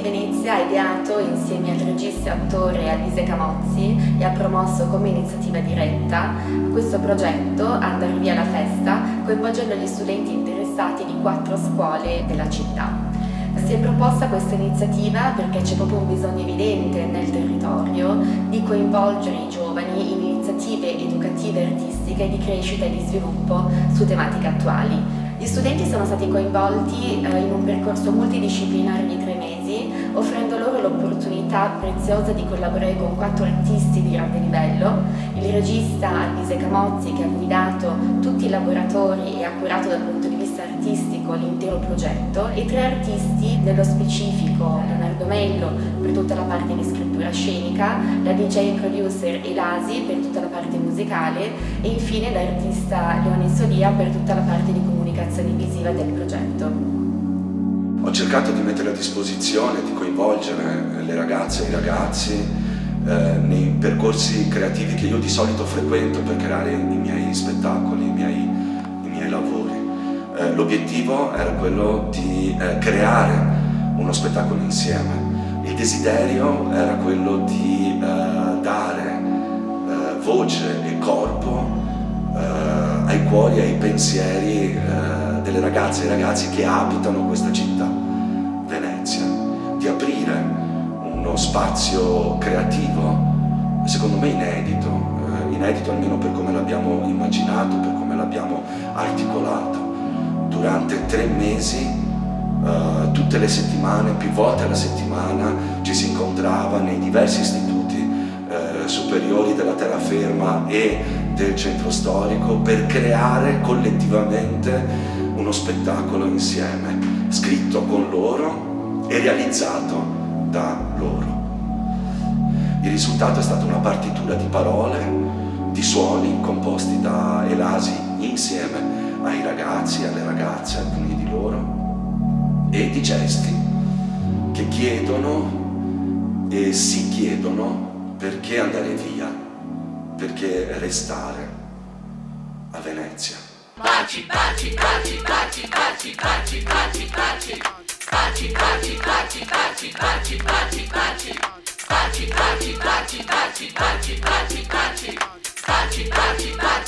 di Venezia ha ideato insieme al regista e attore Alvise Camozzi e ha promosso come iniziativa diretta questo progetto Andar via la festa, coinvolgendo gli studenti interessati di 4 scuole della città. Si è proposta questa iniziativa perché c'è proprio un bisogno evidente nel territorio di coinvolgere i giovani in iniziative educative e artistiche di crescita e di sviluppo su tematiche attuali. Gli studenti sono stati coinvolti in un percorso multidisciplinare di 3 mesi, offrendo loro l'opportunità preziosa di collaborare con 4 artisti di grande livello: il regista Alvise Camozzi, che ha guidato tutti i laboratori e ha curato dal punto di vista artistico l'intero progetto, e 3 artisti nello specifico: Leonardo Mello per tutta la parte di scrittura scenica, la DJ producer Elasi per tutta la parte musicale e infine l'artista Leone Solia per tutta la parte di comunicazione visiva del progetto. Ho cercato di mettere a disposizione, di coinvolgere le ragazze e i ragazzi nei percorsi creativi che io di solito frequento per creare i miei spettacoli, i miei lavori. L'obiettivo era quello di creare uno spettacolo insieme. Il desiderio era quello di dare voce e corpo ai cuori e ai pensieri delle ragazze e ragazzi che abitano questa città, Venezia, di aprire uno spazio creativo, secondo me inedito almeno per come l'abbiamo immaginato, per come l'abbiamo articolato. Durante 3 mesi, tutte le settimane, più volte alla settimana, ci si incontrava nei diversi istituti superiori della terraferma e del centro storico per creare collettivamente uno spettacolo insieme, scritto con loro e realizzato da loro. Il risultato è stata una partitura di parole, di suoni composti da Elasi insieme ai ragazzi, alle ragazze, alcuni di loro, e di gesti che chiedono e si chiedono perché andare via, perché restare a Venezia. Baci, baci, baci, baci, baci, baci, baci, baci. Baci, baci, baci, baci, baci, baci, baci. Baci, baci, baci, baci, baci, baci, baci. Baci, baci, baci.